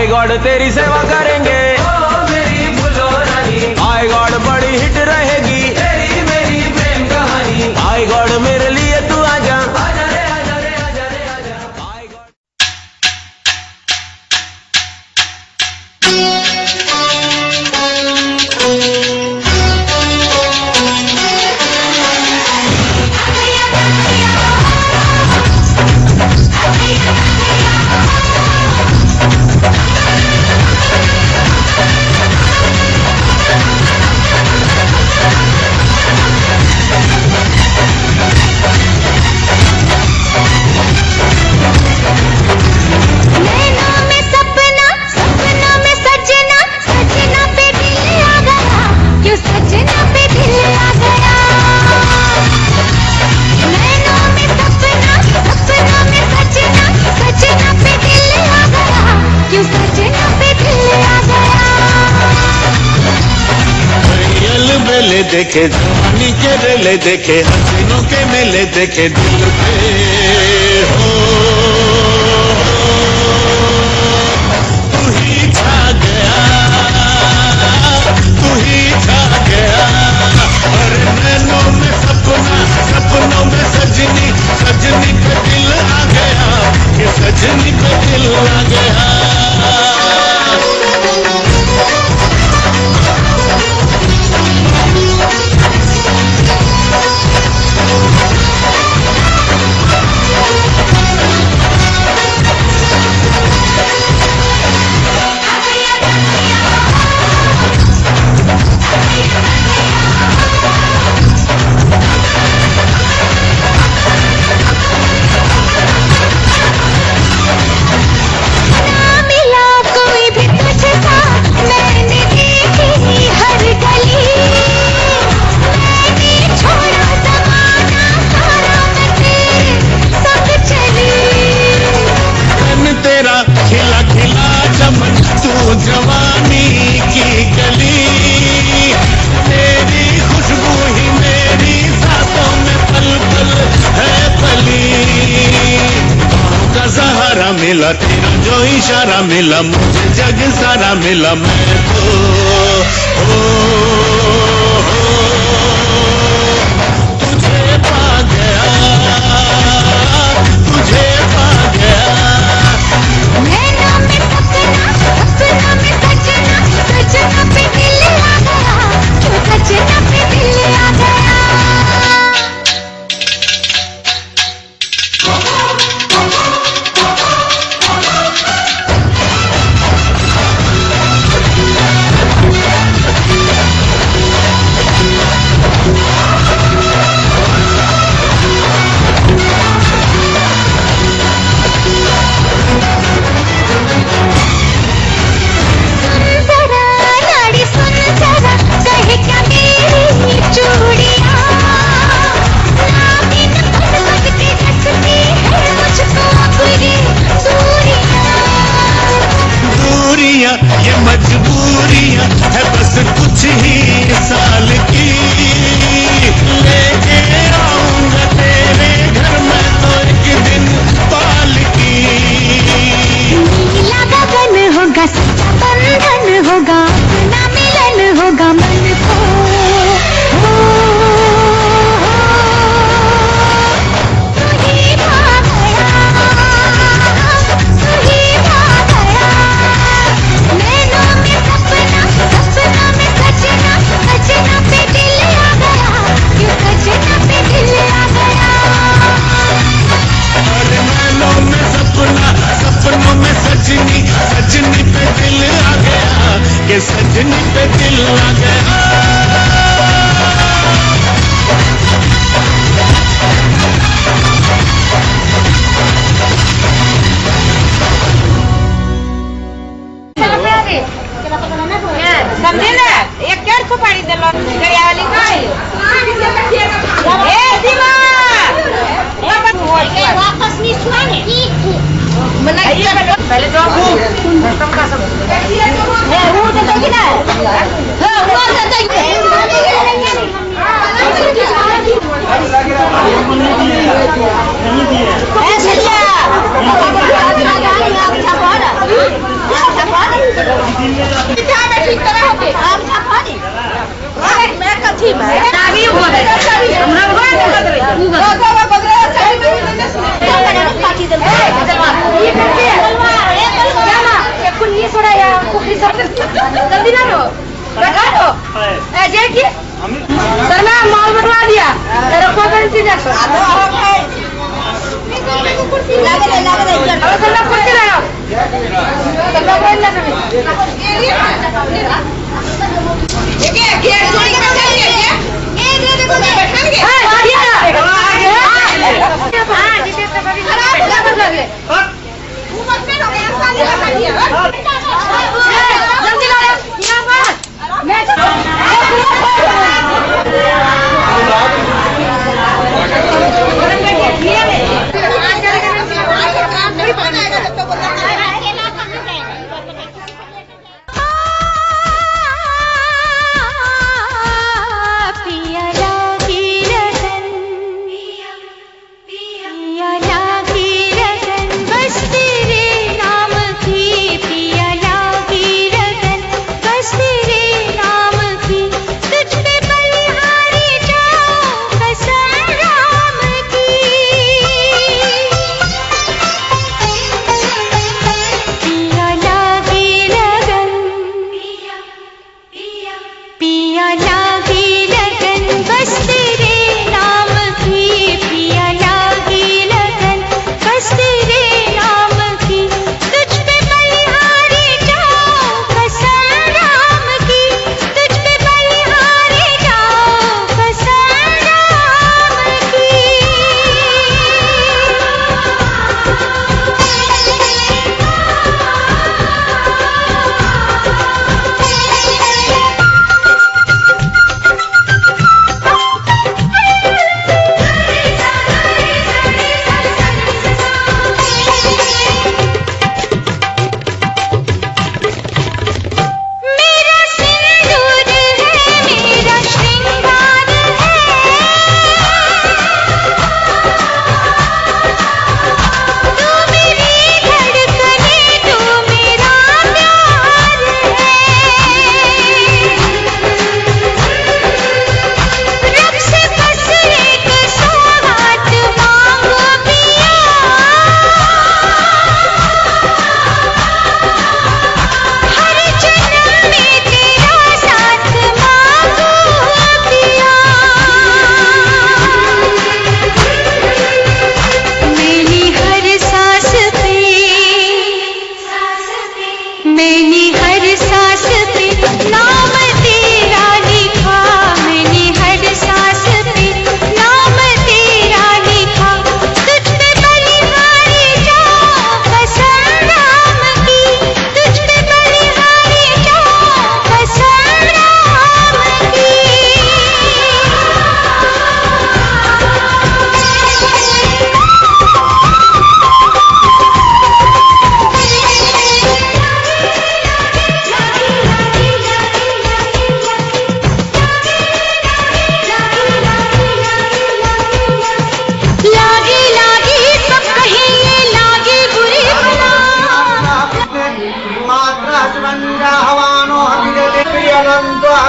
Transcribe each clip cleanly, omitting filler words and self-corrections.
My God तेरी सेवा करेंगे, मेरी फुलो रानी। माय गॉड बड़ी हिट रहेगी तेरी मेरी प्रेम कहानी। माय गॉड मेरे लिए तू आजा, आजा रे आजा रे आजा रे आजा। माय गॉड देखे जवानी के रेले देखे हसीनों के मेले देखे दिल पे हो तू ही छा गया, तू ही छा गया। अरे नैनों में सपना, सपनों में सजनी, सजनी पे दिल आ गया, ये सजनी पे दिल आ गया। जवानी की गली तेरी खुशबू ही मेरी सांसों में पल पल है पली। का सहारा मिला तेरा जो इशारा मिला, मुझे जग सारा मिला। मैं तो तुझे पा गया, तुझे पा गया। ये मजबूरियां है बस कुछ ही साल की, लेके आऊंगा तेरे घर में तो एक दिन पालकी। नीला गगन होगा, सच्चा बंधन होगा, ना मिलन होगा मन को। सजनी, सजनी पे दिल आ गया, कि सजनी पे दिल आ गया। समझे ना, एक केड़ को पानी देलो गरिया वाली खाई ए दिमाग ये बात वापस नहीं सुनाने मना ये पहले तो खत्म का सब है वो तो देखी ना हां वो तो देखी ए सलिया ठीक तरह होके काम था पानी मैं कथी में आगे हो रहा है हमरा घर देखत रही बाबा बगरा सारी में पार्टी दे ये करके जाना ये कुनी सोड़ा या कुखरी सब जल्दी ना रो लगा दो ए जे की सना माल बटवा दिया तेरे को कौन सी जा कुर्सी लगा दे और सना कुर्सी लाओ सना कोई ना ये छोड़ के बैठ गए ये देखो बैठेंगे हां जिसे तो कभी खराब लग गए मुंह मत में हो गया साली बता दिया जल्दी ला यहां पर मैं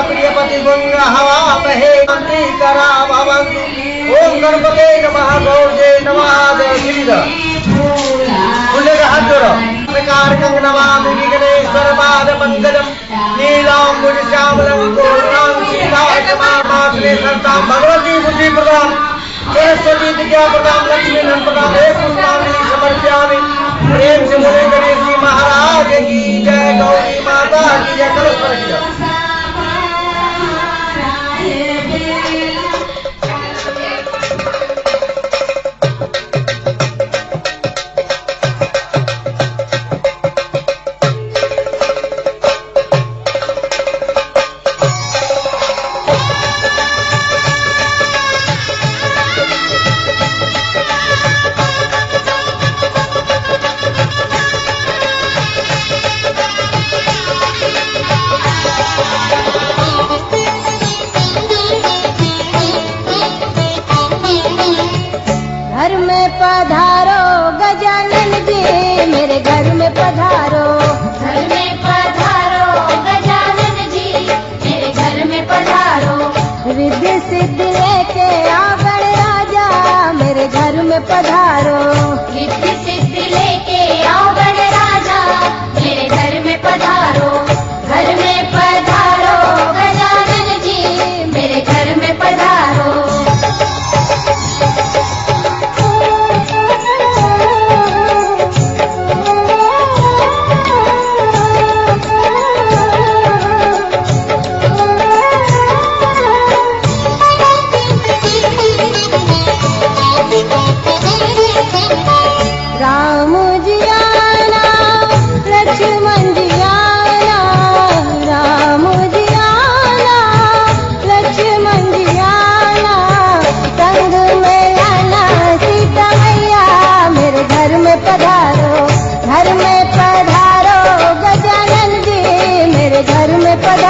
प्रियपति गुंग हवा बहे मंत्री करा भवन ओम गणपते नमः गौजे नमः गिरिधर खुलेगा हाथ जोड़ो प्रकार कंगनवामि विघ्नेश्वर पाद पंकजम नीलांबुज श्यामलं कोटां सीतायमामाग्ने सर्तां भगवती बुद्धि प्रदान सरस्वती विद्या प्रदान लक्ष्मी धन प्रदान हे पुष्पांजलि समर्पयामि प्रेम से बोले गणेश जी महाराज की जय गौरी माता की जय कलश की जय।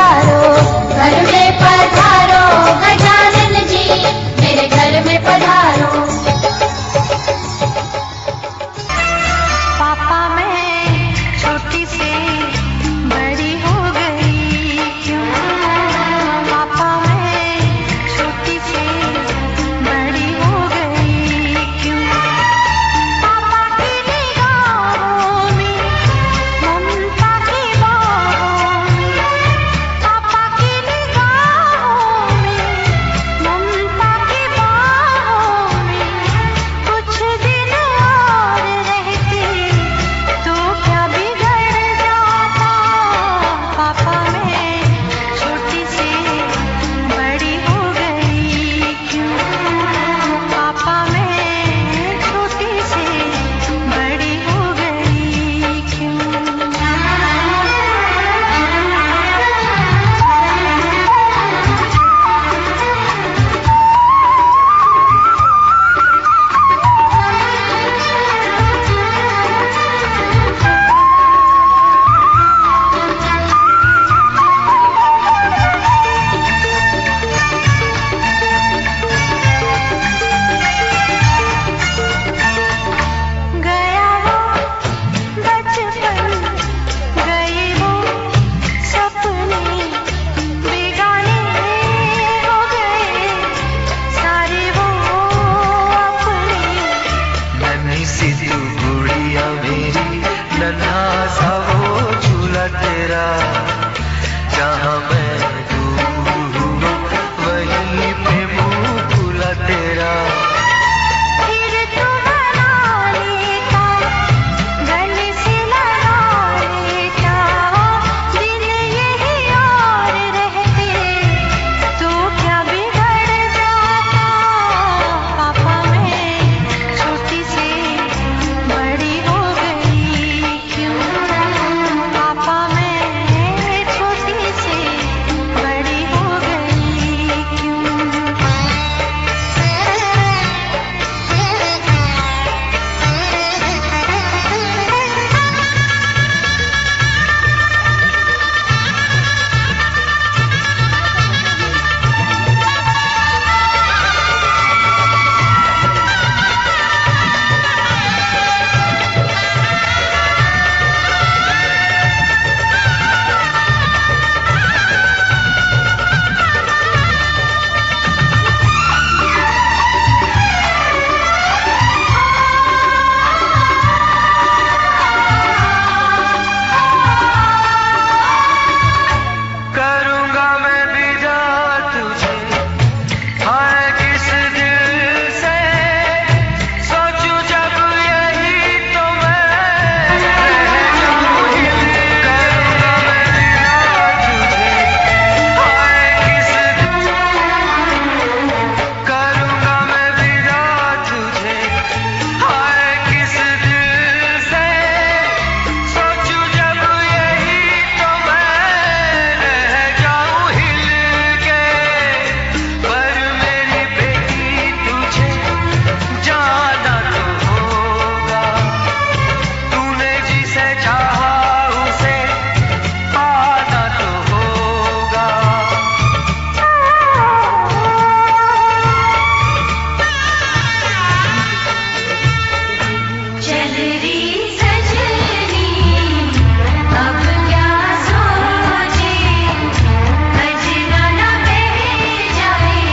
पधारो, घर में पधारो गजानन जी, मेरे घर में पधारो। पापा मैं छोटी से बड़ी हो गई क्यों, पापा मैं छोटी से बड़ी हो गई क्यों, पापा की निगाहों में ममता की बाहों में, पापा की निगाहों में ममता की बाहों में, कुछ दिन और रहती तो क्या बिगड़ जाता, पापा मैं छोटी से बड़ी हो गई क्यों, पापा मैं छोटी से बड़ी हो गई क्यों। गया वो बचपन, गए वो सपने, बेगाने हो गए सारे वो अपने। नन्ही सी तू गुड़िया मेरी, नन्हा सा वो झूला तेरा, जहाँ मैं दूर हूँ वहीं पे मुँह खुला तेरा। फिर तू बना लेता, गले से लगा लेता, दिन यही और रहते तो क्या बिगड़ जाता, पापा मैं छोटी से बड़ी हो गई क्यों, पापा मैं छोटी से बड़ी हो गई क्यों। करूँगा मैं विदा तुझे, हाय किस दिल से, सोचूं जब यही तो मैं करूँगा मैं विदा तुझे, हाय किस करूँगा मैं विदा तुझे, हाय किस दिल से, सोचूं जब यही तो मैं रह जाऊं हिल के, पर मेरी बेटी तुझे जाना तो होगा, तूने जिसे चाहा उसे पाना तो होगा। चल री सजनी अब क्या सोचे, गजरा न बह जाए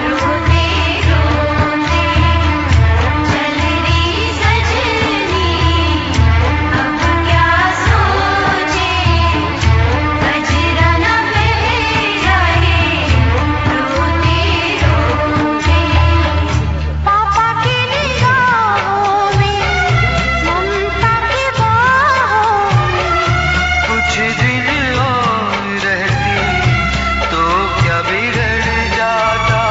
रोते रोते, चल री सजनी अब क्या सोचे, गजरा न बह जाए रोते रोते, पापा की निगाहों में ममता की बाहों में, कुछ दिन और रहती तो क्या बिगड़ जाता,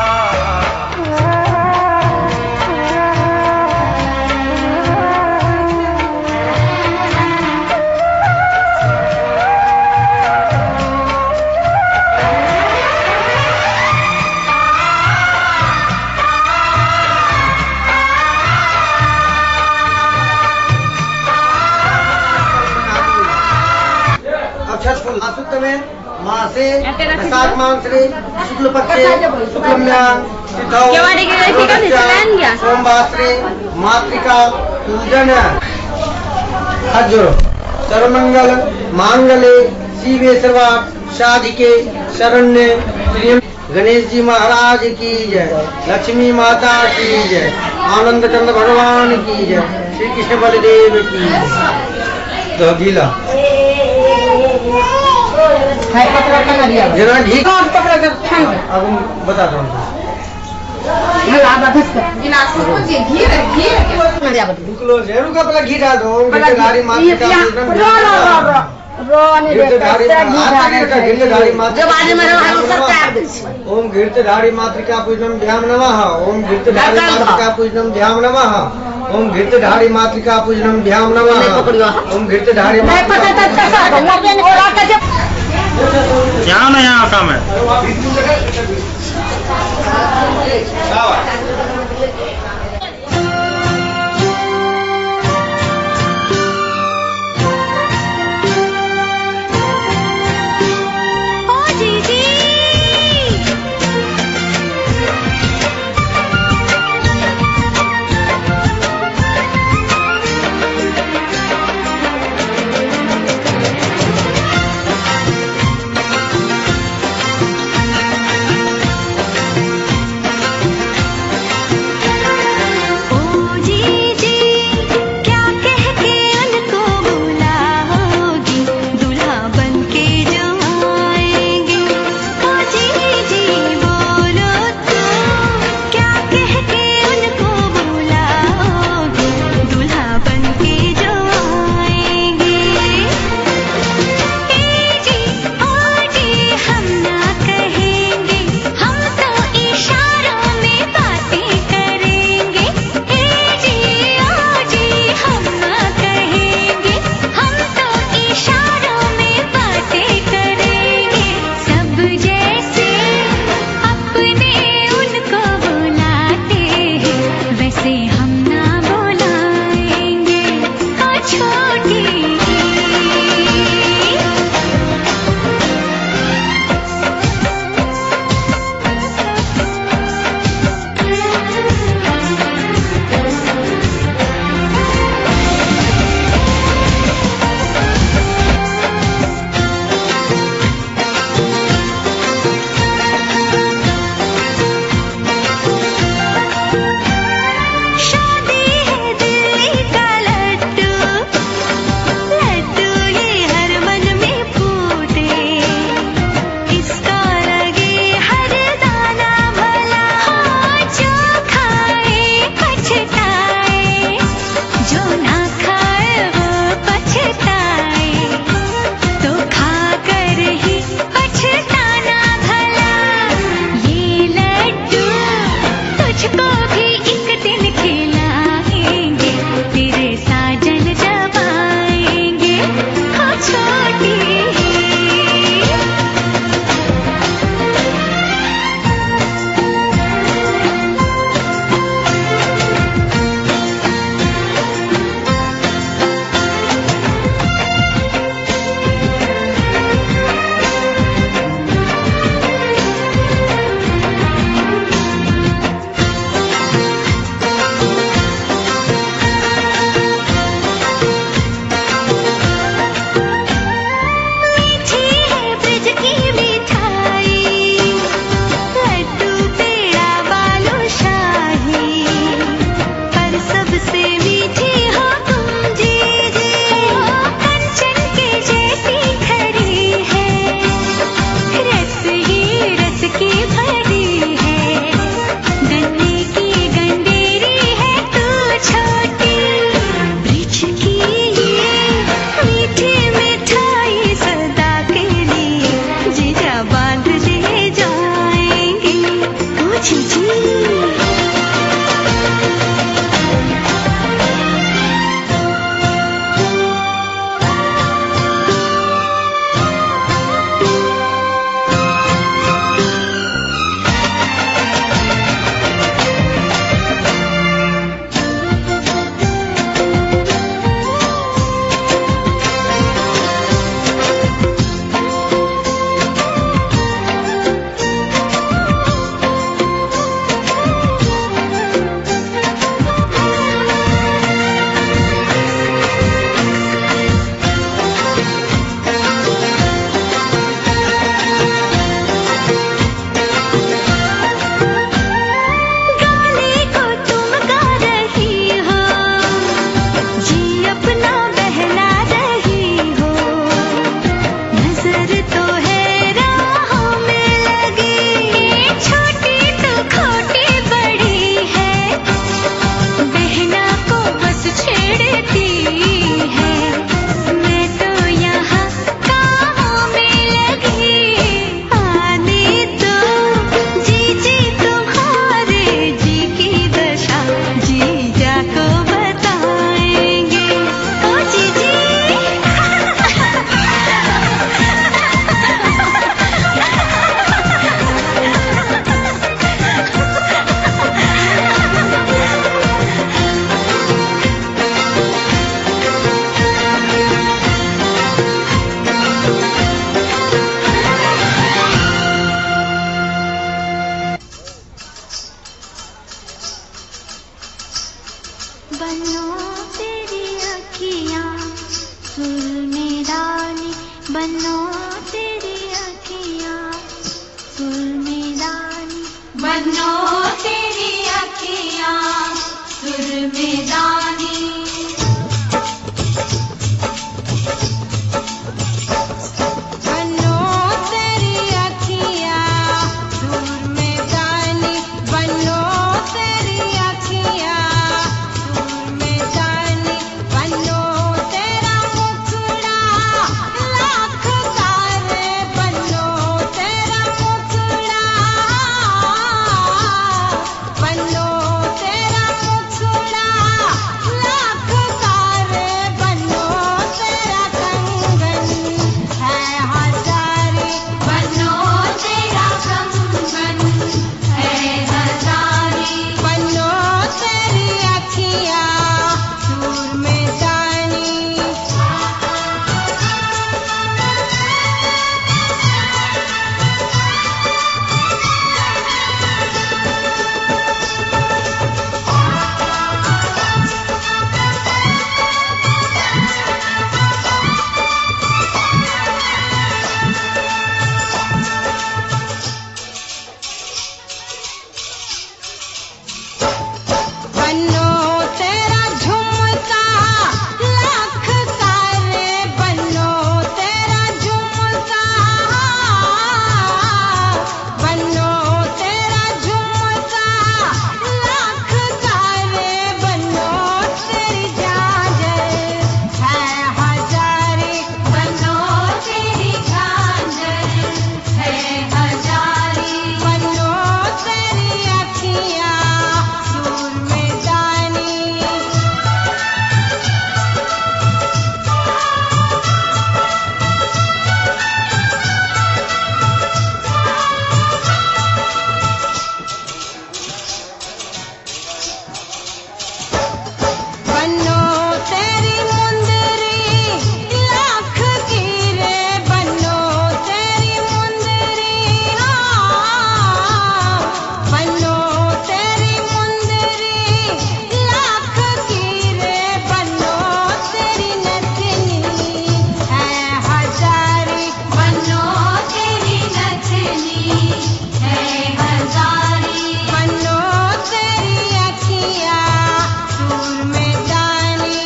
अक्षत फूल आसुत में मासे प्रसाद मांसरे शुक्ल पक्षे शुक्लम्यां केवाड़ी की रेखी का निशान क्या? सोमवासरे मातृका पूजन हाथ जोड़ो। सर्वमंगल मांगले शिवे सर्वार्थ साधिके शरण्य त्र्यंबके गणेश जी महाराज की जय, लक्ष्मी माता की जय, आनंद चंद्र भगवान की जय, श्री कृष्ण बलदेव की जय। तो गीला जरा ढीक अब बताता हूँ। रुको पहले घी डाल दो। गिरधारी मातृका ओम गिरधारी मातृका पूजनम ध्यान नमः। ओम गिरधारी मातृका पूजनम ध्यान नमः। ओम गिरधारी मातृका पूजनम ध्यान नमः। ओम गिरधारी यहाँ ना यहाँ काम है। बनो तेरी अखियां सुर में दानी बनो तेरी अखियां सुर में दानी बनो तेरी अखियां सुर में दानी बनो तेरा मुखड़ा लाख तारे बनो तेरा मुखड़ा बनो तेरा मुखड़ा लाख तारे बनो तेरा कंगन है हजारी बनो तेरा कंगन है हजारी बनो तेरी अखियां सुर में दानी बनो तेरा झुमका लाख तारे बनो तेरा झुमका बनो तेरा झुमका लाख तारे बनो तेरी झांझर है हजारी बनो तेरी झांझर है हजारी बनो तेरी अखियां सुर में दानी बनो तेरी मुंदरी लाख कीरे बनो तेरी मुंदरी बनो तेरी मुंदरी लाख कीरे बनो तेरी नथनी है हजारी बनो तेरी नथनी है हजारी बनो तेरी अखियां सुर में दानी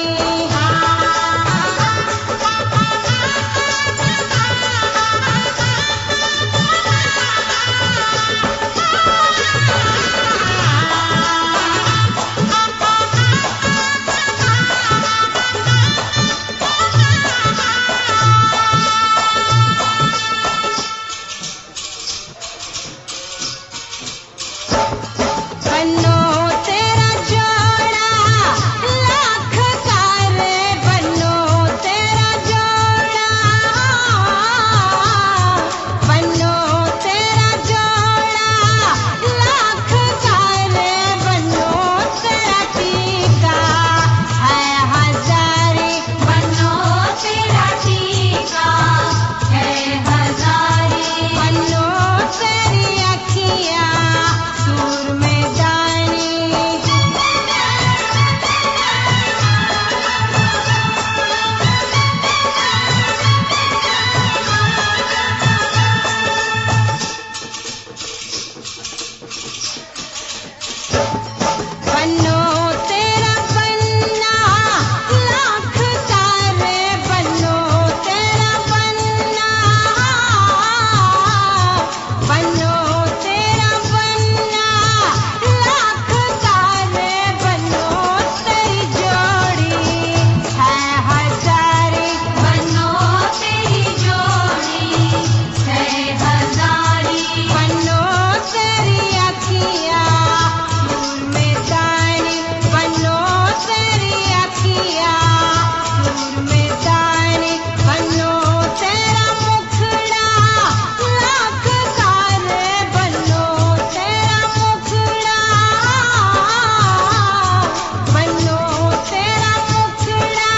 बनो तेरा जोड़ा लाख तारे बनो तेरा जोड़ा बनो तेरा जोड़ा लाख तारे बनो तेरा टीका है हजारी बनो तेरा टीका है हजारी बनो तेरी अखियां सुर में दानी बनो तेरा बन्ना लाख तारे बनो तेरा बन्ना बनो तेरा बन्ना लाख तारे बनो तेरी जोड़ी है हजारी बनो तेरी जोड़ी है हजारी बनो तेरी अखियां सुर में दानी बनो तेरी अखियां सुर में दानी बनो तेरा मुखड़ा लाख तारे बनो तेरा मुखड़ा बनो तेरा मुखड़ा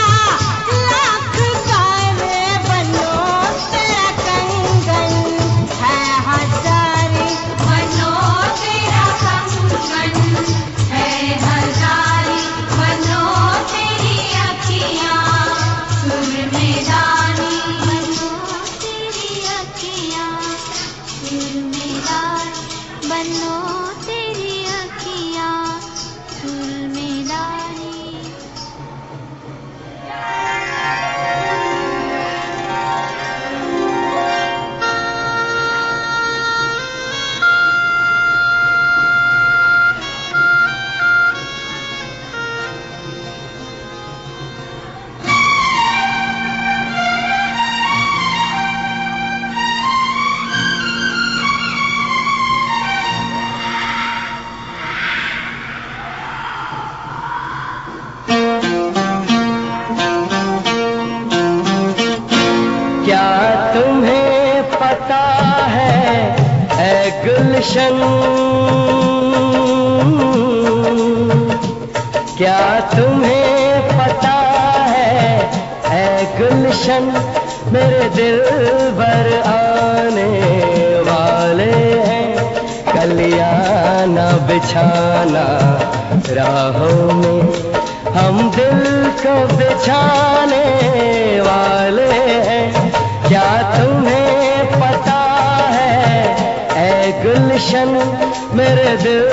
लाख तारे बनो तेरा कंगन है हजारी बनो तेरा कंगन है हजारी बनो तेरी अखियां सुर में दानी बनो तेरी अखियां सुर में दानी बनो तेरी अखियाँ सुर में डाली। क्या तुम्हें पता है ऐ गुलशन, क्या तुम्हें पता है ऐ गुलशन, मेरे दिल भर आने वाले हैं, कलियां न बिछाना राहों में, हम दिल को बिछाने वाले हैं। क्या तुम्हें पता है ऐ गुलशन, मेरे दिल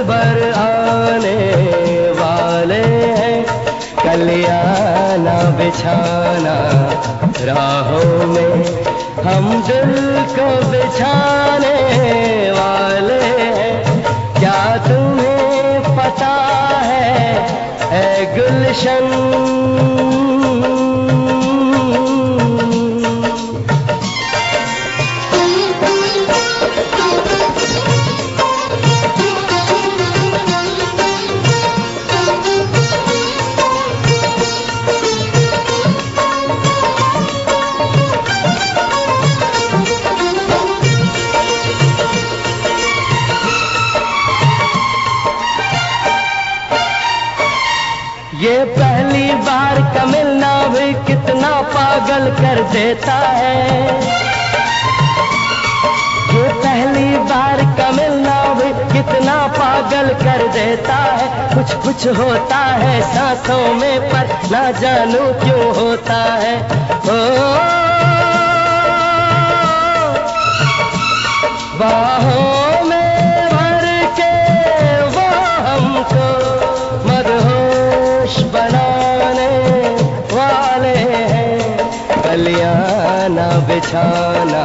भर आने वाले हैं, कलियां न बिछाना राहों में, हम दिल को बिछाने वाले हैं। क्या तुम्हें पता है ऐ गुलशन। ये पहली बार का मिलना भी कितना पागल कर देता है, ये पहली बार का मिलना भी कितना पागल कर देता है। कुछ कुछ होता है सांसों में पर ना जानू क्यों होता है। ओ बाहों में भर के वो हमको मदहोश बनाने वाले हैं, कलियां न बिछाना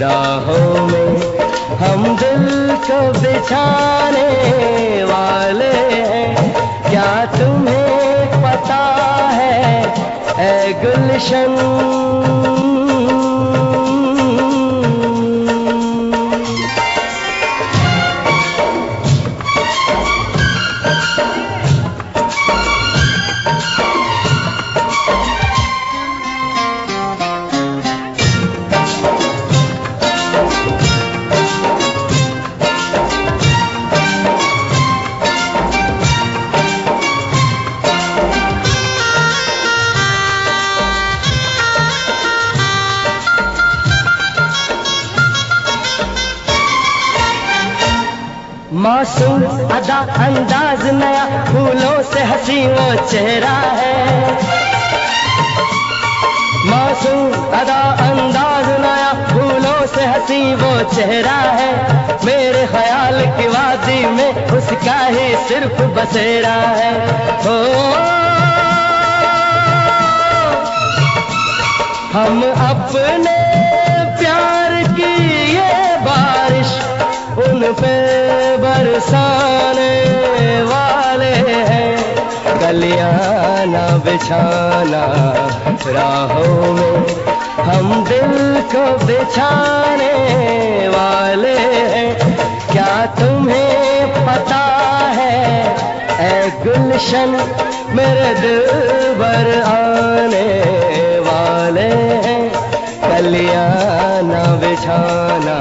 राहों में, हम दिल को बिछाने वाले हैं। क्या तुम्हें पता है ऐ गुलशन। मासूम अदा अंदाज नया, फूलों से हंसी वो चेहरा है। मासूम अदा अंदाज नया, फूलों से हंसी वो चेहरा है। मेरे ख्याल की वादी में उसका ही सिर्फ बसेरा है। ओ हम अपने प्यार की ये बारिश उन पे बरसाने वाले हैं, कलियां न बिछाना राहों में, हम दिल को बिछाने वाले हैं। क्या तुम्हें पता है ऐ गुलशन, मेरे दिल भर आने वाले हैं, कलियां न बिछाना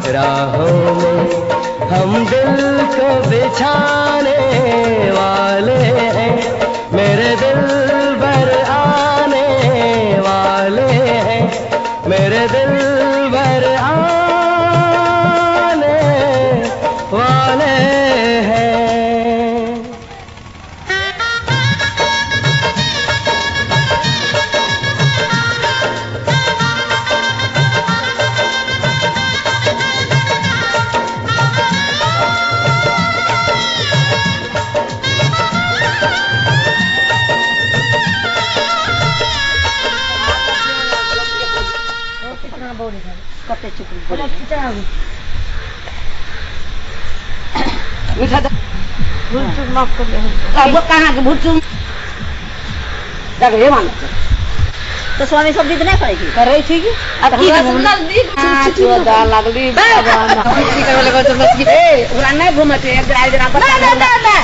राहों में, हम दिल को बिछाने वाले हैं, मेरे दिल भर आने वाले हैं, मेरे दिल भर आने वाले हैं। मीठा भूल चूक माफ कर दे। अब कहाँ के भूल चूक जाके ये मान तो स्वामी सब दी नहीं करेगी कर रही थी अब की चुदा लगली मछली करे लगा तो मछली ए उरा नहीं घूमते एक ड्राइव जरा पर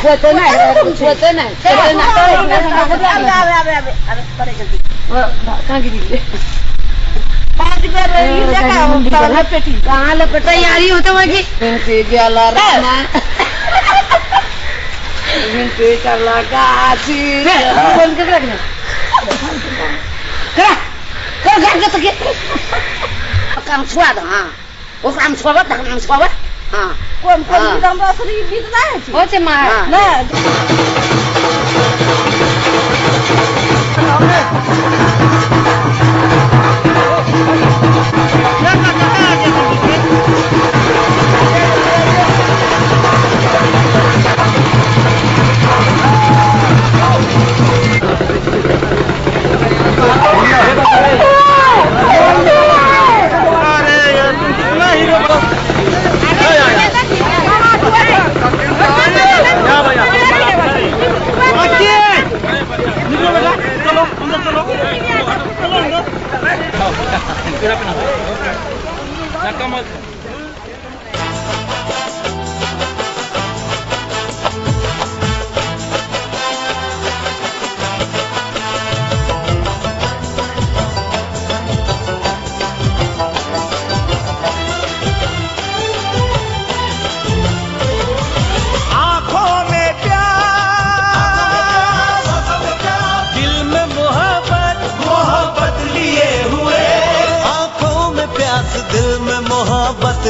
होते नहीं अरे करे जल्दी कहां गिरी पांच बार रही देखा लपेटी कहां लपेट तैयारी होते वही इनके गला रहना इनके चला गाची कौन के रखना करा कर तो के काम स्वाद हां वो काम स्वाद काम स्वाद हां कौन दम रसरी बीत ना है होते मां ना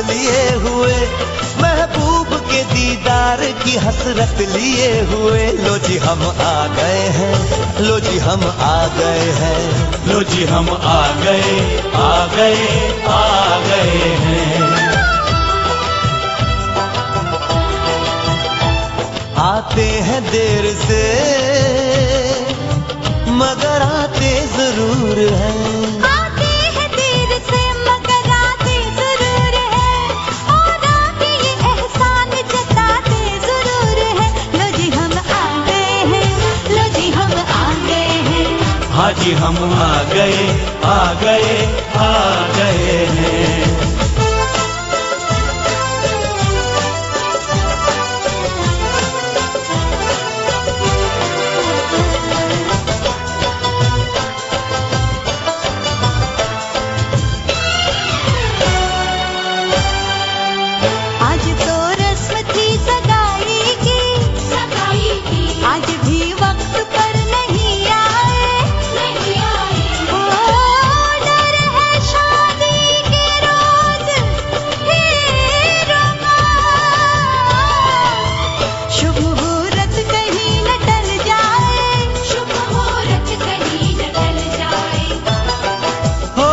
लिए हुए महबूब के दीदार की हसरत लिए हुए लो जी हम आ गए हैं लो जी हम आ गए हैं लो जी हम आ गए आ गए आ गए हैं। आते हैं देर से मगर आते जरूर हैं हाँ जी हम आ गए आ गए आ गए हैं। आज तो रस्म थी सगाई की आज भी वक्त पर नहीं आए ओ डर है शादी के रोज हे रोमा शुभ मुहूर्त कहीं न टल जाए हो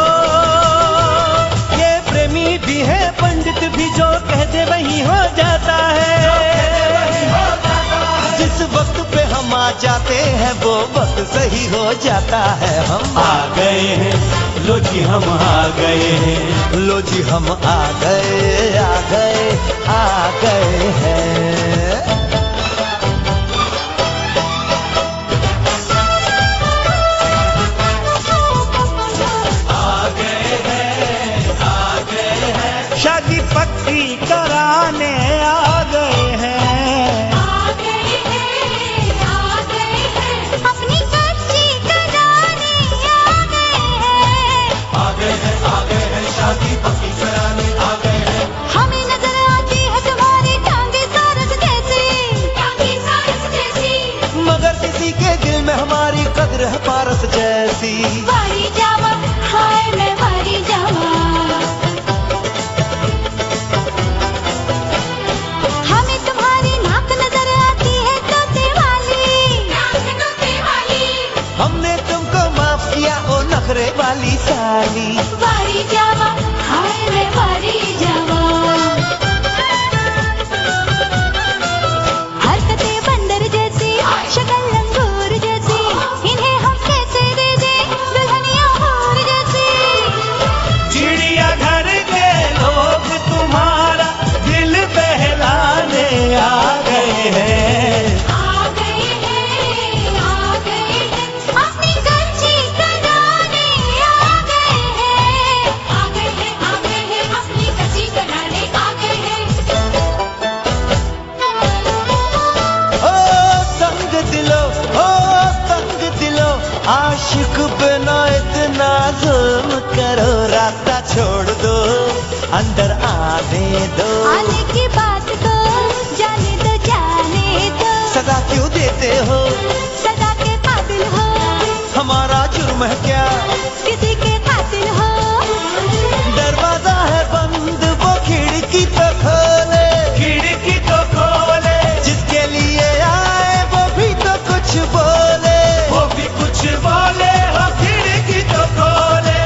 ये प्रेमी भी है पंडित भी जो कह दे वही हो जाता है जिस वक्त पे हम आ जाते हैं वो वक्त सही हो जाता है हम आ गए हैं लो जी हम आ गए हैं लो जी हम आ गए आ गए आ गए हैं। शादी पक्की कराने आ गए हैं अपनी कच्ची कराने आ गए हैं शादी पक्की कराने आ गए हैं। हमें नजर आती है तुम्हारी टांगे सारस जैसी मगर किसी के दिल में हमारी कद्र है पारस जैसी वारी जावा हाय मैं वारी जावा पे ना इतना जुल्म करो, रास्ता छोड़ दो, अंदर आने दो। आने की बात को जाने दो, जाने दो। सजा क्यों देते हो, सजा के काबिल हो, हमारा जुर्म है क्या, किसी के कातिल हो। दरवाजा है बंद, वो खिड़की तो खोले, खिड़की तो खोले। जिसके लिए आए वो भी तो कुछ बोले, वो भी कुछ बोले, हो खिड़की तो खोले।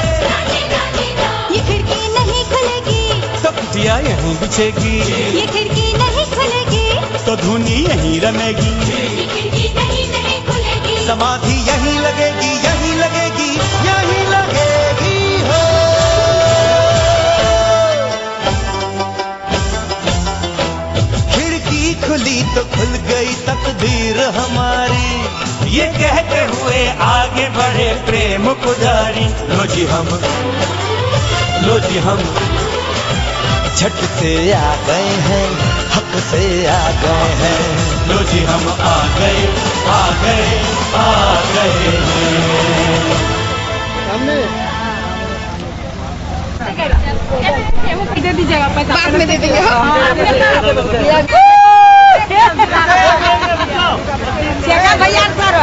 ये खिड़की नहीं खुलेगी तो पिटिया यहीं बिछेगी, ये खिड़की नहीं खुलेगी तो धुनी यहीं रमेगी, ये खिड़की नहीं खुलेगी। समाधि यहीं लगेगी, यहीं लगेगी, यहीं लगेगी हो। खिड़की खुली तो खुल गई तकदीर हमारी, ये कहते हुए आगे बढ़े प्रेम पुजारी। लो जी हम झट से आ गए हैं, हक से आ गए हैं। लो जी हम आ गए, आ गए, आ गए हैं। बाद में दे देंगे। सेगा भैया सर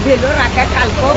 भेलो रखा कल को।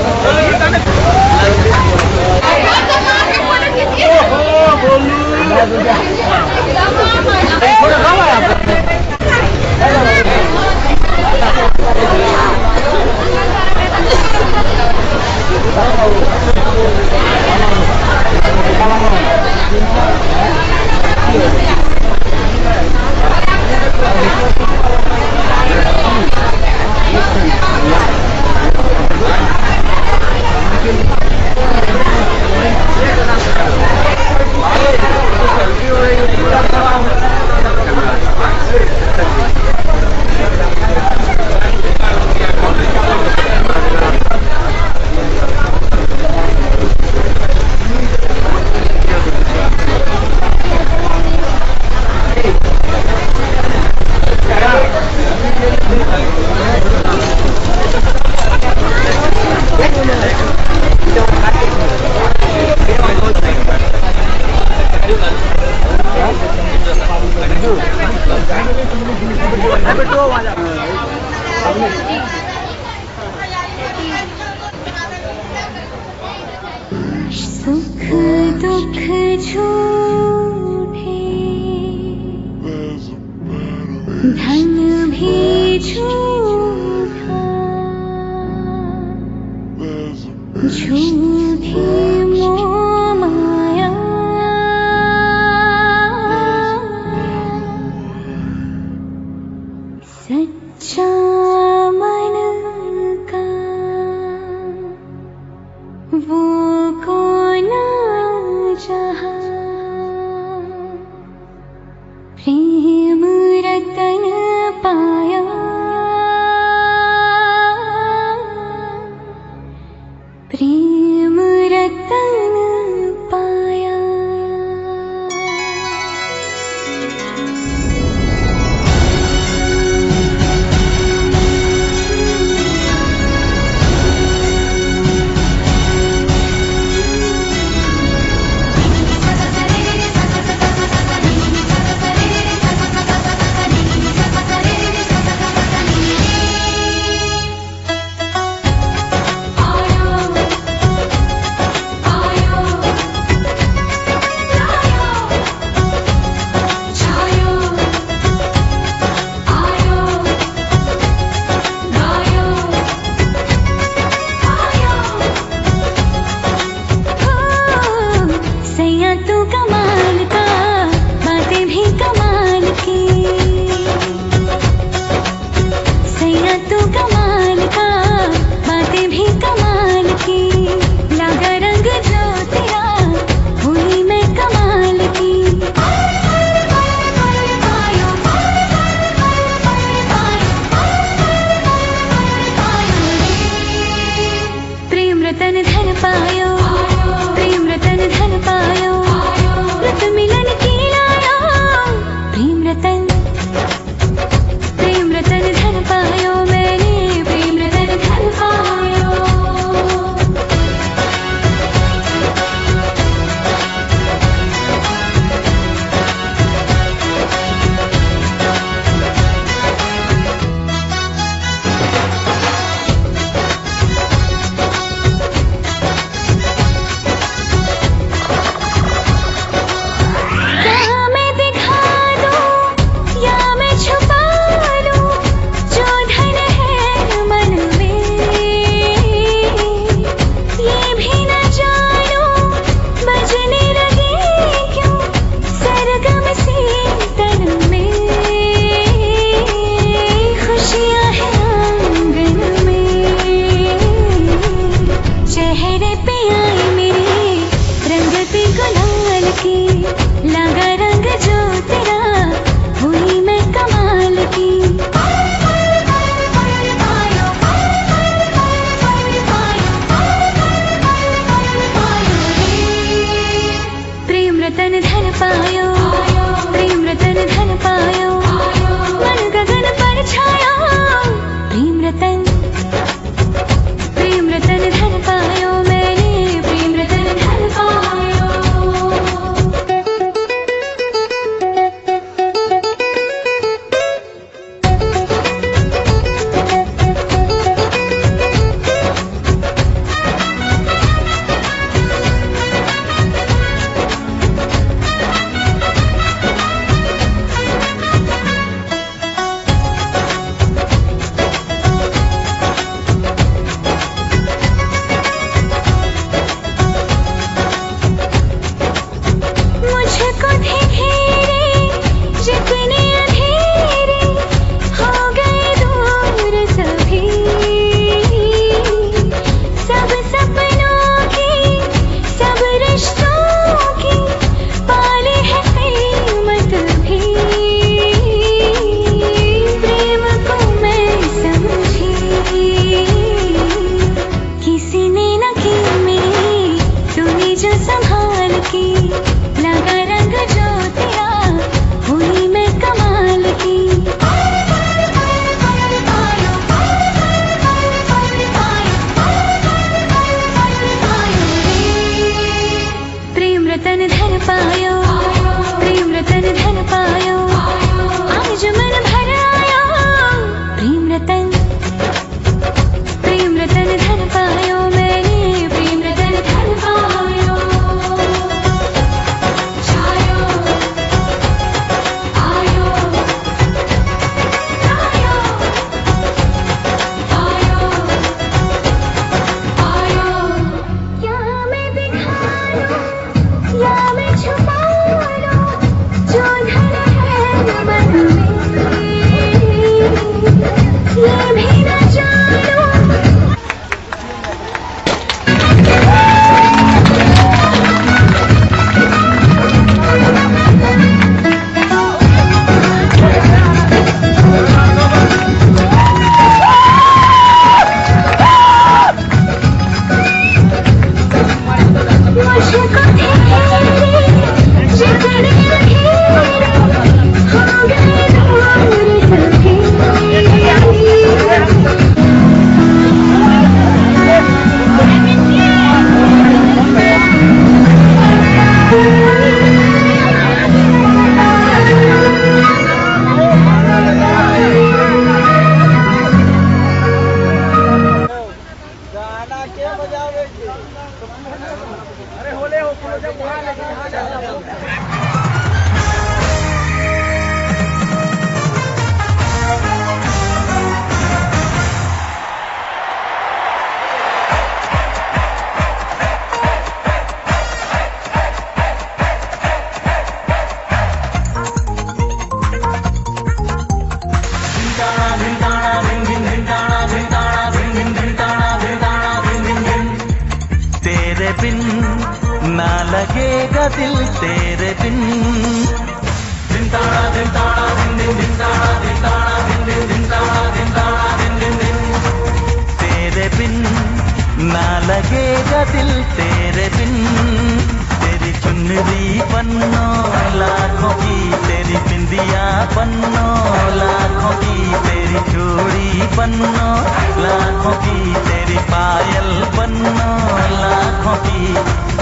सुख दुख झूठे, धन भी झूठा, झूठी मोह माया। सच्चा मन का वो कौन जहाँ लगेगा दिल तेरे बिन। दिन ताड़ा दिन ताड़ा दिन दिन दिन ताड़ा दिन ताड़ा दिन दिन दिन ताड़ा दिन ताड़ा दिन दिन दिन। तेरे बिन ना लगेगा दिल तेरे बिन। तेरी चुनरी पन्नों लाखों की, तेरी बिंदिया पन्नों लाखों की, तेरी चूड़ी पन्नों लाखों की, तेरी पायल पन्नों लाखों की।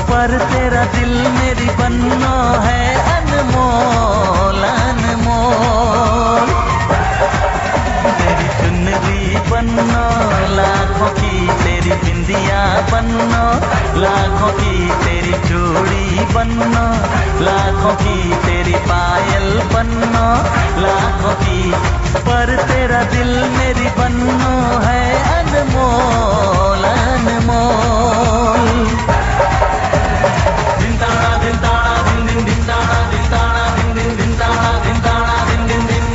पर तेरा दिल मेरी पन्नों है अनमोल अनमोल। तेरी चुनरी पन्नों लाखों की, तेरी बिंदिया पन्नों लाखों की, तेरी चूड़ी पन्नों लाखों की, तेरी पायल पन्नों लाखों की। पर तेरा दिल मेरी पन्नों है अनमोल अनमोल। दिन ताड़ा दिन ताड़ा दिन दिन दिन ताड़ा दिन ताड़ा दिन दिन दिन ताड़ा दिन ताड़ा दिन दिन दिन।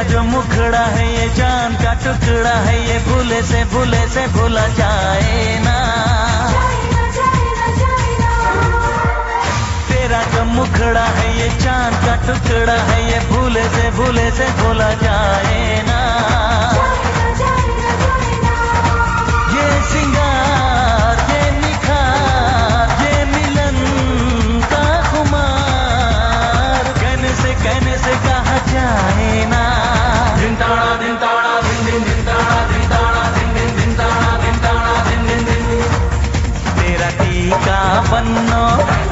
जो मुखड़ा है ये जान का टुकड़ा है, ये भूले से भूला जाए ना। तेरा जो मुखड़ा है ये चांद का टुकड़ा है, ये भूले से भूला जाए ना। ये सिंगार ये निखार ये मिलन का खुमार, कहने से कहा जाए ना। दिन ताड़ा दिन ताड़ा दिन दिन दिन ताड़ा दिन ताड़ा दिन दिन दिन ताड़ा दिन ताड़ा दिन दिन दिन। तेरा टीका बन्नो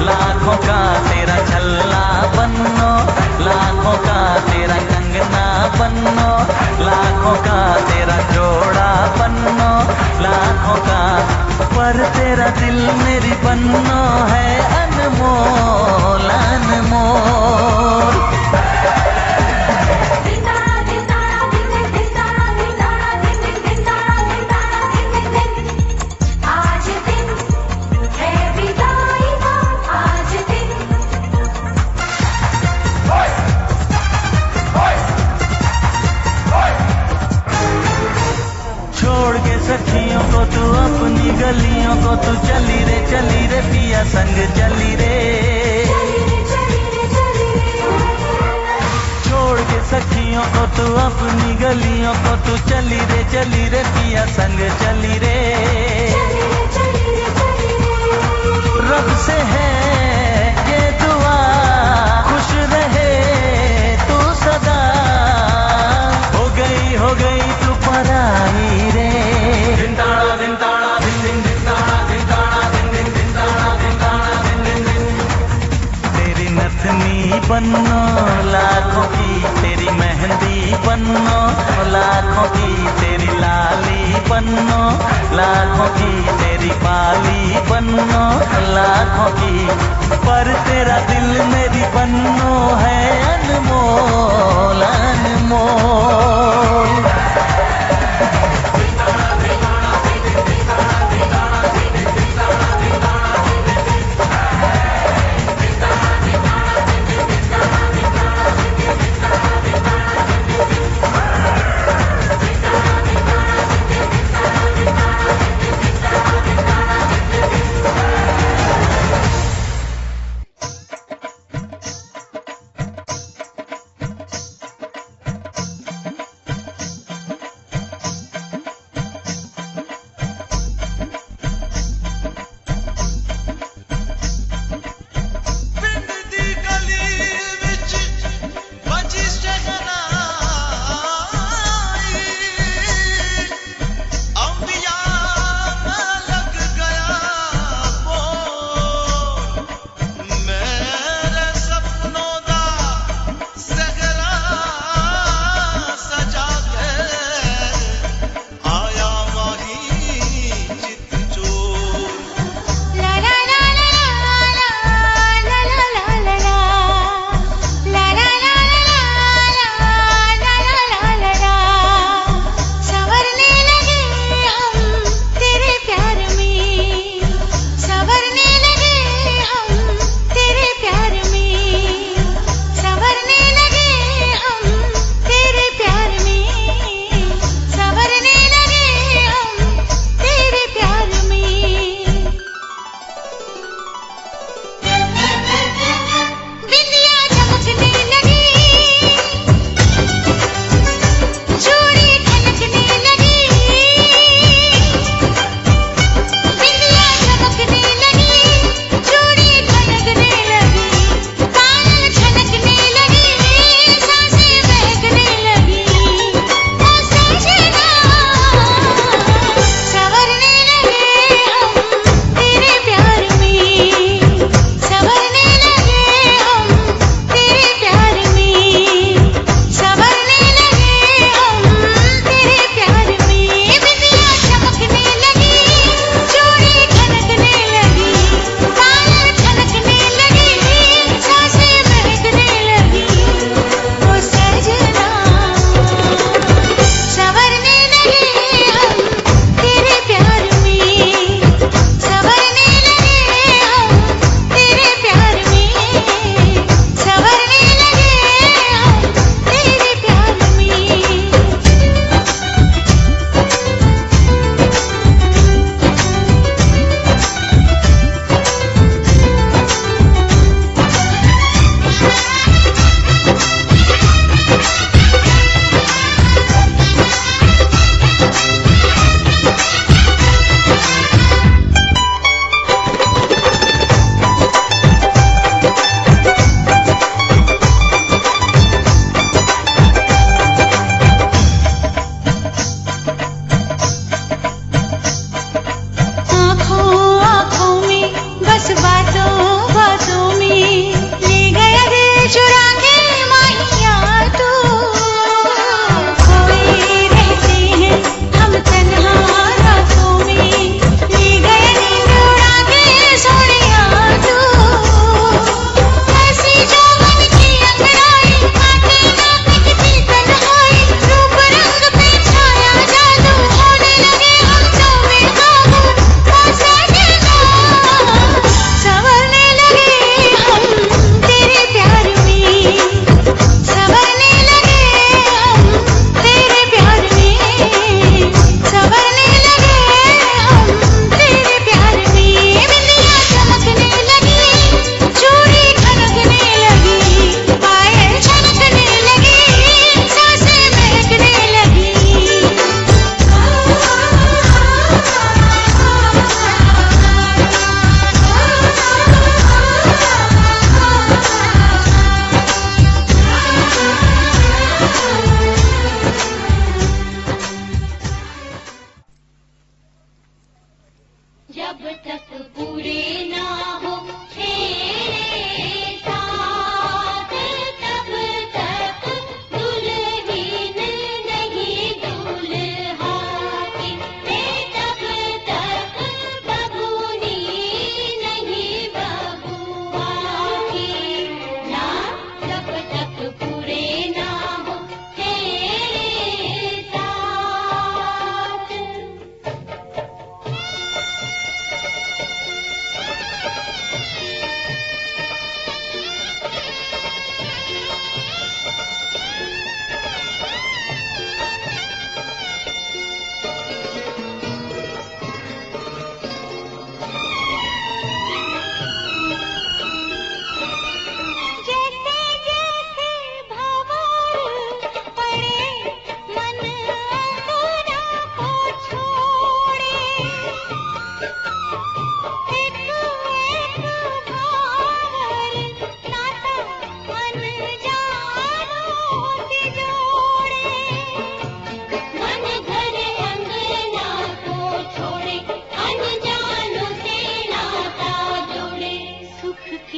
लाखों का, तेरा छल्ला बन्नो लाखों का, तेरा कंगना बन्नो लाखों का, तेरा जोड़ा बन्नो लाखों का। पर तेरा दिल मेरी बन्नो है अनमोल अनमोल। सखियों को तू अपनी गलियों को तू चली रे पिया संग चली रे। छोड़ के सखियों को तू अपनी गलियों को तू चली रे पिया संग चली रे। रब से है ये दुआ खुश रहे तू सदा, हो गई तू पराई रे। दिन ताड़ा दिन ताड़ा दिन दिन दिन ताड़ा दिन ताड़ा दिन दिन दिन ताड़ा दिन ताड़ा दिन दिन दिन। तेरी नथनी बन्नो लाखों की, तेरी मेहंदी बन्नो लाखों की, तेरी लाली बन्नो लाखों की, तेरी बाली बन्नो लाखों की। पर तेरा दिल मेरी बन्नो है अनमोल अनमोल।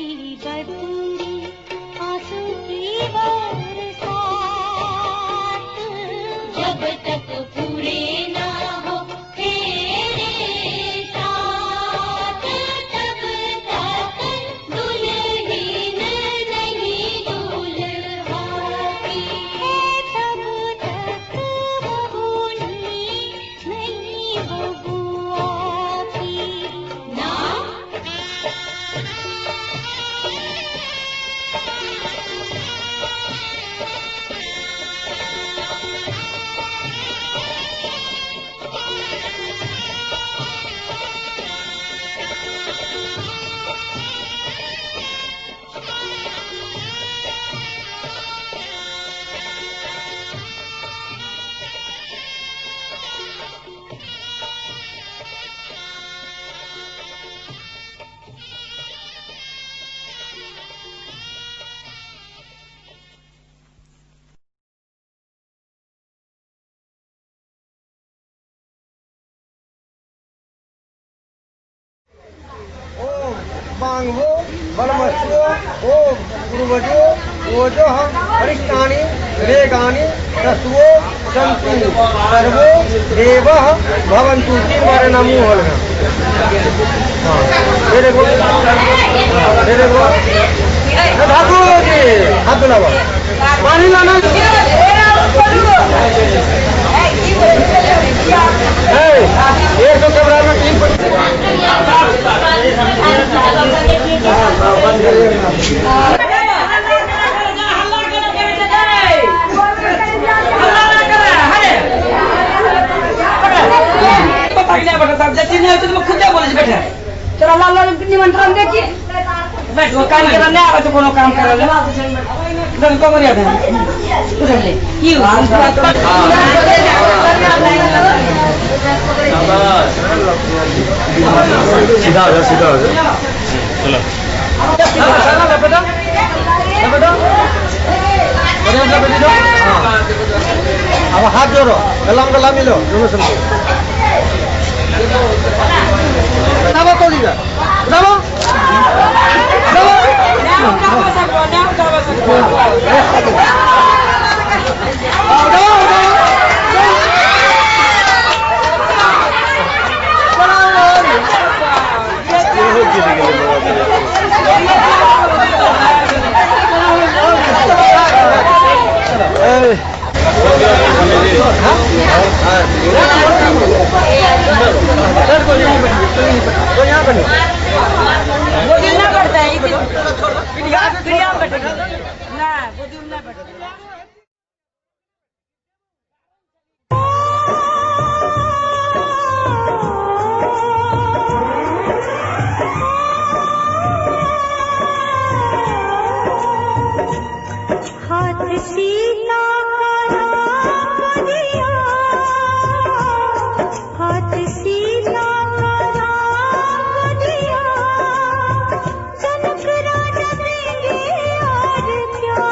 बरसूंगी आंसू की बरसात, जब तक पूरे ना हो तेरे साथ, तब तक दुल्हन नहीं दुल्हा की, तब तक बबूनी नहीं बबुआ की ना। ओम बांगो बलमस्यो ओम पूर्वजो ओजो हरिष्ठानि वेगानि तस्वो सन्तु सर्वो देवः भवन्तु। 3 बार नाम मुँह मेरे को धातु हाथ मिलावा पानी लाना एक तो कैमरा में 3 चलो लाल निमंत्रण देखिए बैठो काम करा नहीं आवे तो कोनो काम करा ले दन को मरिया दे उधर ले की सीधा हो जा चलो अब हाथ जोड़ो गला मिलो दोनों से नवा तो लीजिए नवा वो गिरना पड़ता है ना वो गिरना पड़ता है। हाथ सीता का नाम दिया, हाथ सीता का नाम दिया, जनक राजा देंगे और क्या,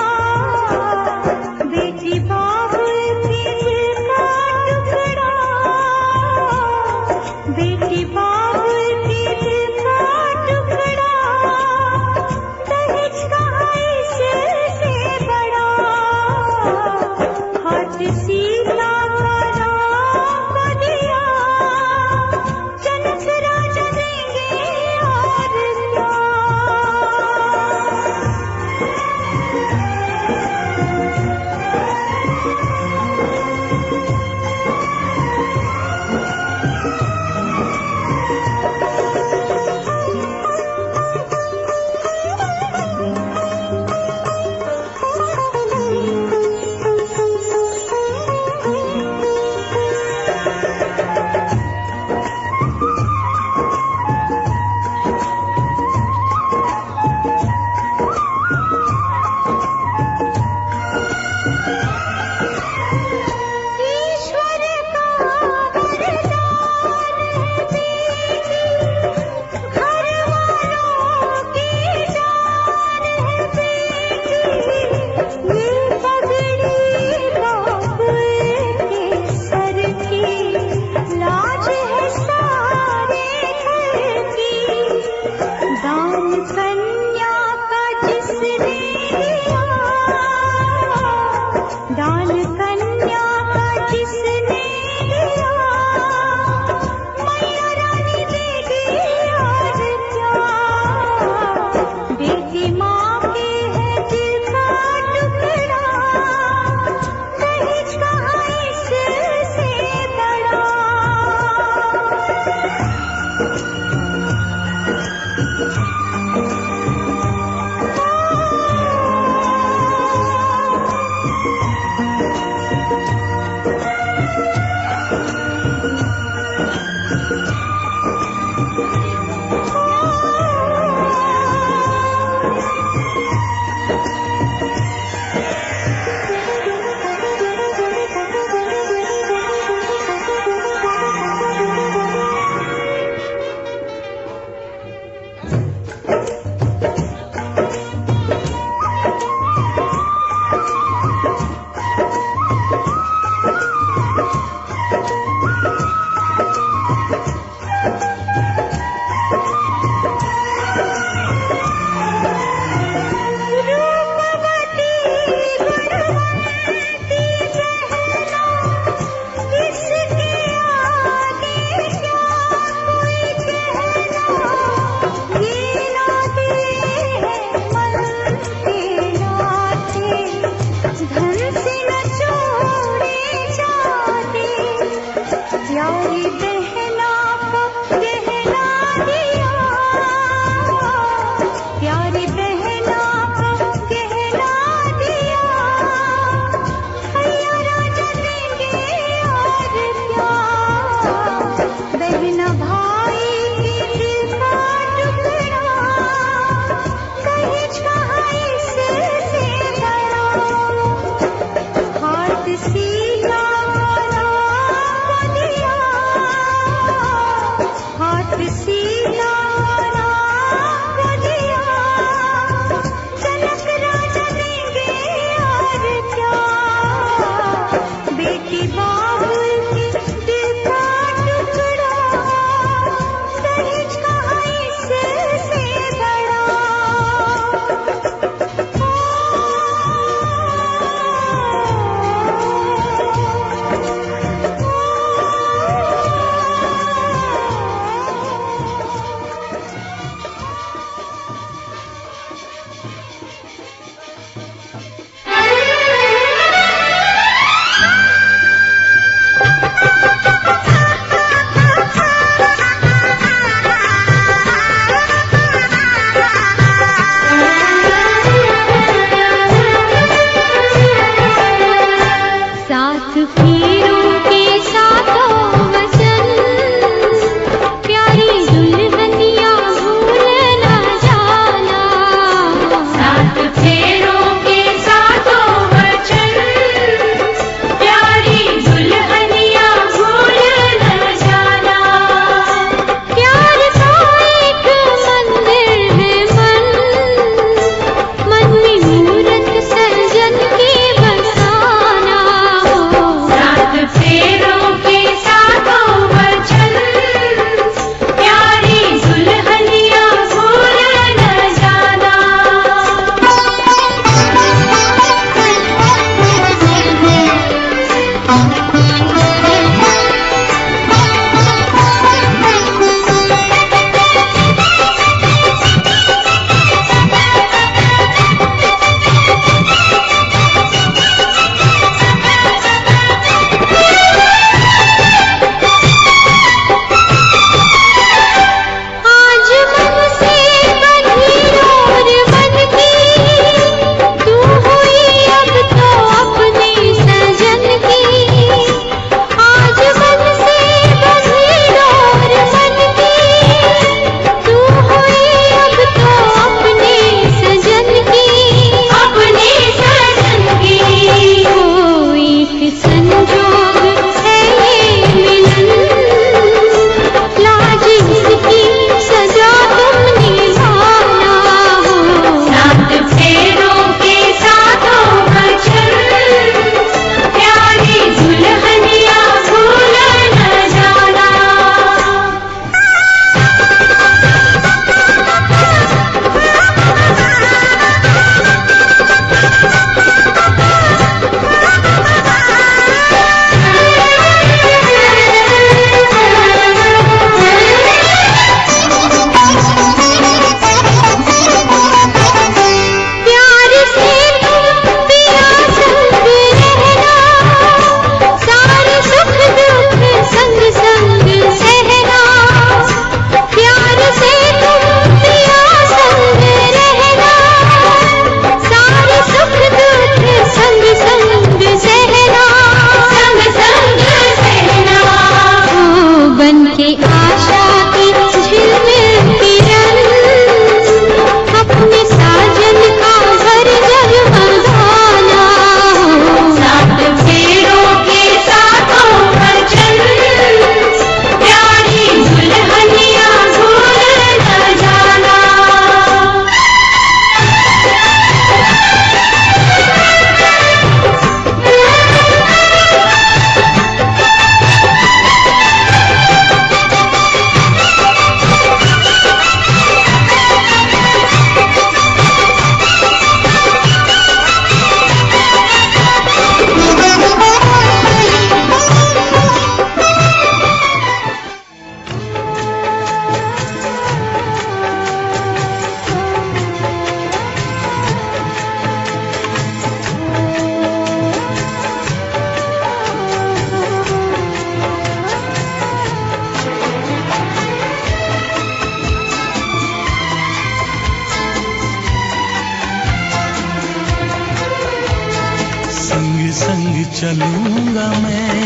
संग संग चलूंगा मैं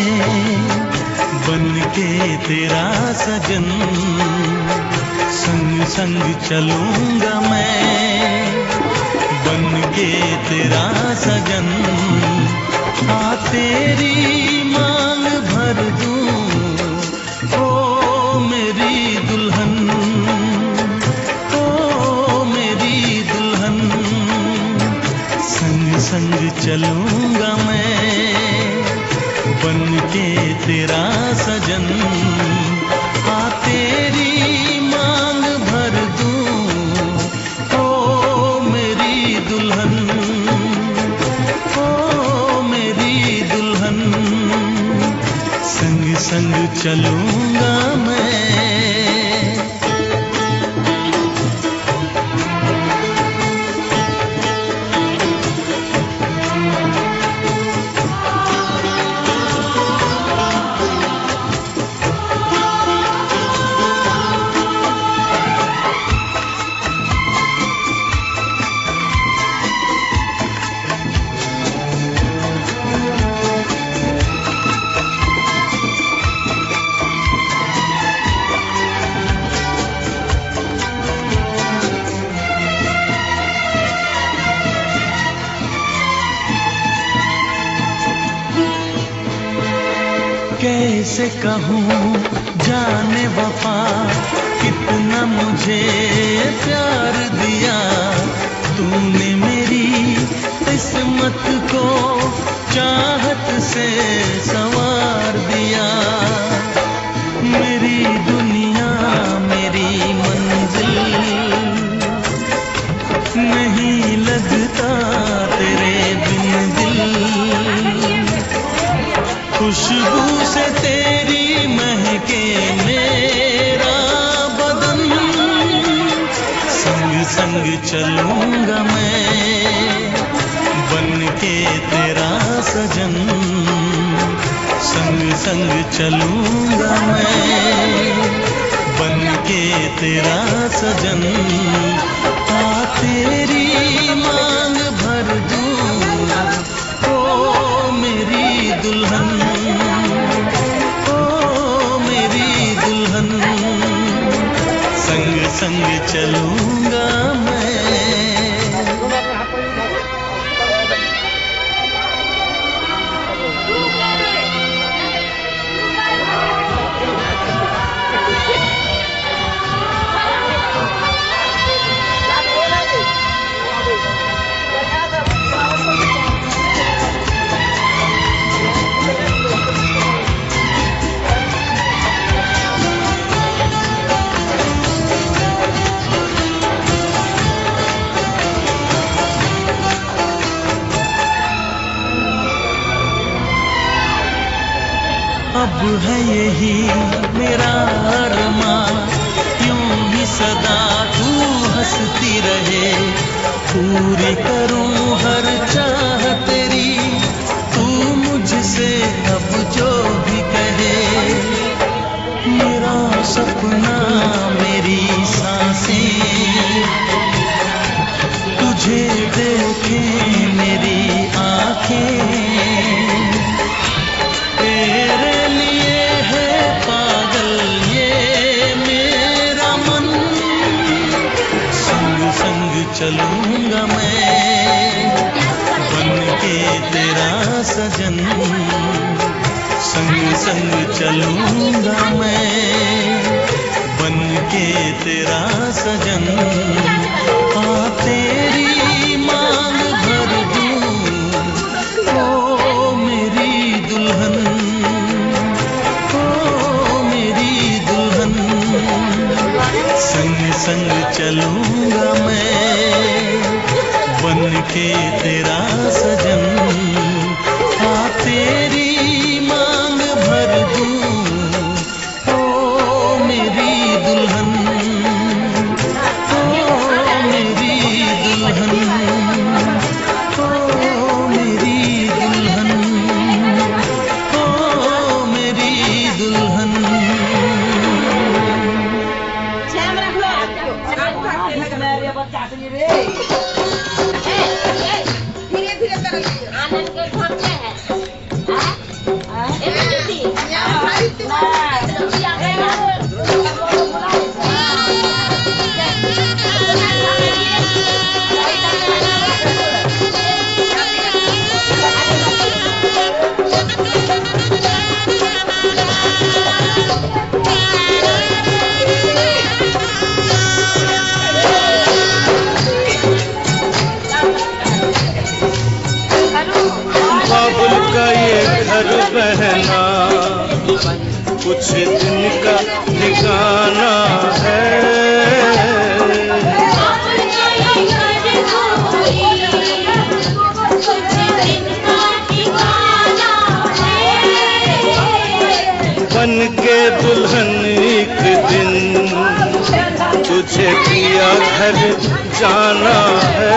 बन के तेरा सजन, संग संग चलूंगा मैं बन के तेरा सजन। आ तेरी मांग भर दूं ओ मेरी दुल्हन, ओ मेरी दुल्हन। संग संग चलूंगा मैं बन के तेरा सजन। आ तेरी मांग भर दूं ओ मेरी दुल्हन, ओ मेरी दुल्हन। संग संग चलूंगा मैं। कैसे कहूँ जाने वफा कितना मुझे प्यार दिया तूने मेरी किस्मत को चाहत से संवार दिया। मेरी दुनिया मेरी मंजिल नहीं लगता तेरे बिन दिल। खुशबू से तेरी महके मेरा बदन, संग संग चलूंगा मैं बन के तेरा सजन। संग संग चलूंगा मैं बन के तेरा सजन। आ तेरी मांग भर दूं ओ मेरी दुल्हन, ओ मेरी दुल्हन। संग संग चलूंगा मैं। अब है यही मेरा अरमान, यूं ही सदा तू हंसती रहे। पूरी करूं हर चाह तेरी, तू मुझसे अब जो भी कहे। मेरा सपना मेरी सांसें तुझे देखे मेरी आंखें। तेरे लिए है पागल ये मेरा मन, संग संग चलूंगा मैं बन के तेरा सजन। संग संग चलूंगा मैं बन के तेरा सजन। आ तेरी मांग भर दूं ओ मेरी दुल्हन, ओ मेरी दुल्हन। संग संग चलूंगा मैं बन के तेरा सजन। आ तेरी मांग भर दूं ओ मेरी दुल्हन, ओ मेरी दुल्हन, ओ मेरी दुल्हन, ओ मेरी दुल्हन। धीरे धीरे कुछ दिन का ठिकाना है। बन के दुल्हन एक दिन तुझे पिया घर जाना है।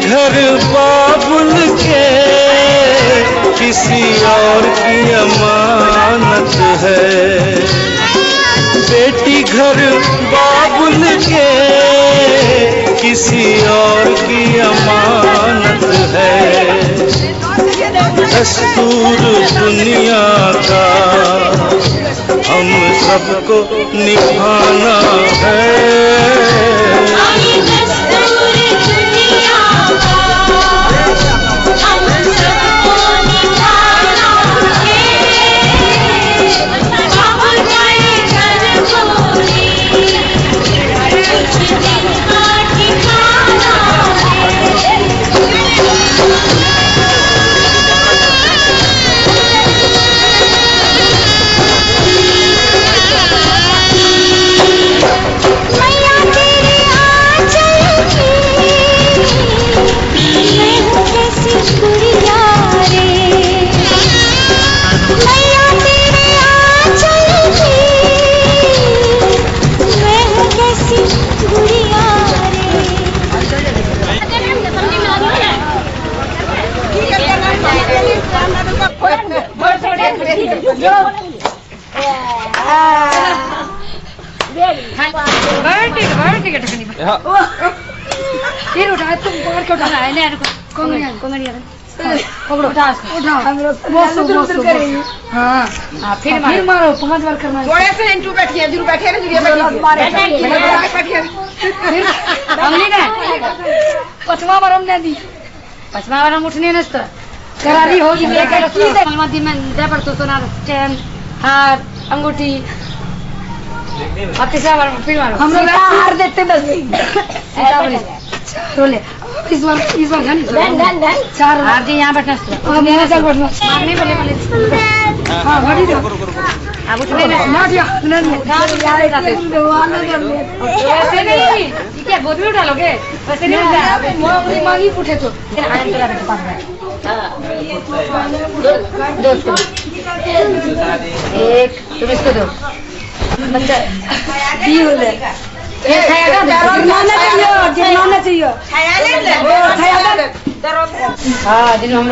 घर बाबुल के किसी और की अमानत है। बेटी घर बाबुल के किसी और की अमानत है। दस्तूर दुनिया का हम सबको निभाना है। फिर उठा तुम पकड़ के उठा है ना कोंगड़िया पकड़ो उठाओ करेंगे। हाँ फिर मारो 5 बार करना है। थोड़े से इंटू बैठिए जरूर बैठे ना जरूर बैठिए हमने ना 5वां बार हमने दी 5वां बार हम उठने नस्त करारी होगी दी में दे पर तो सोना चैन हार अंगूठी अब 3 बार फिर मारो हम लोग हार देते बस ऐसा बोले रोले इस बार धन 4 हार जी यहाँ बैठना और मेरा चल बैठना मारने बोले हाँ बड़ी दो अब उठने ना दिया वैसे नहीं क्या गोद में उठा लोगे वैसे नहीं उठा मांगी उठे तो एक तुम इसको दो बच्चा जुर्माना चाहिए हाँ दिन हम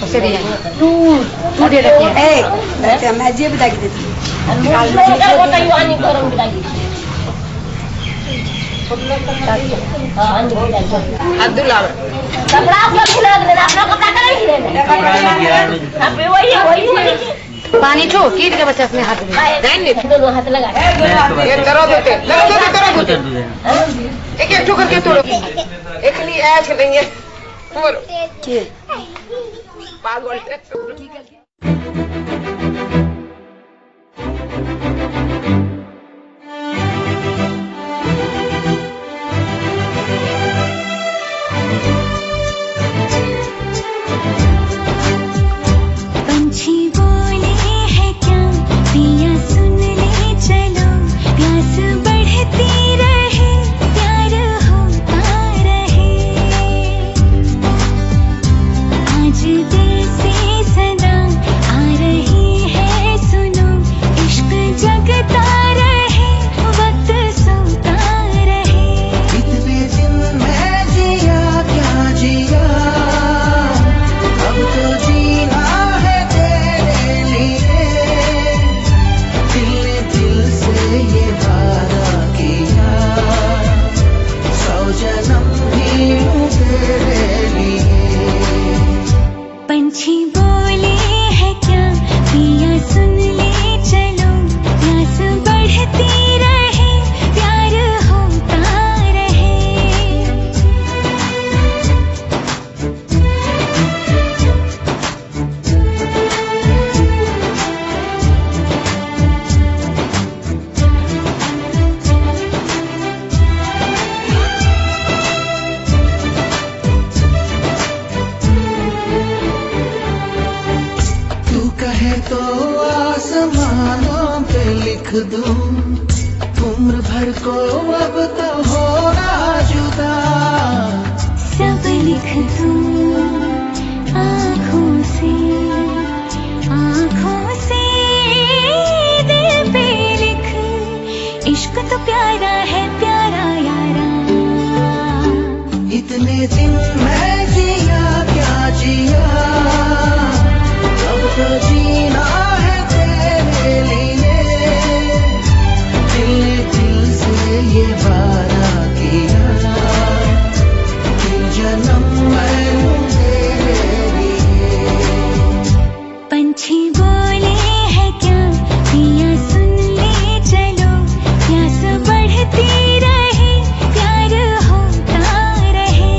उसे दिए 2 दे रखिए मैं जी बता के देती अब्दुल्ला कपड़ा अपना कपड़ा पानी छो कीट के बच्चा अपने हाथ में दोनों हाथ लगा एक ठोकर के तोड़ो एक लिए ऐश करेंगे पागल पंछी वो लिख दूं उम्र भर को अब तो होना जुदा। सब लिख दूं आँखों से दिल पे लिख। इश्क तो प्यारा है प्यारा यारा। इतने दिन मैं जिया क्या जिया, अब तो जीना है तेरे लिए। दिल ने दिल से ये वादा किया, फिर जन्म मैं हूँ तेरे लिए। पंछी बोले है क्या पिया सुन ले चलो, प्यास बढ़ती रहे प्यार होता रहे।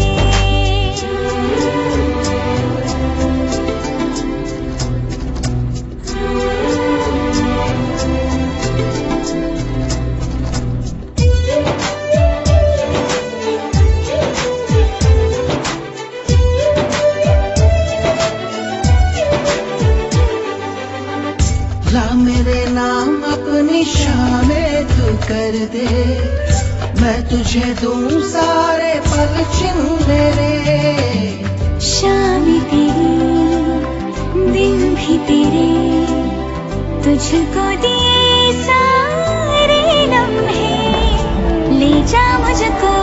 ला मेरे नाम अपनी शामें तू कर दे, मैं तुझे दूं सारे पल छिन मेरे। शाम तेरी दिन भी तेरे, तुझको दिए सारे लम्हे। ले जा मुझको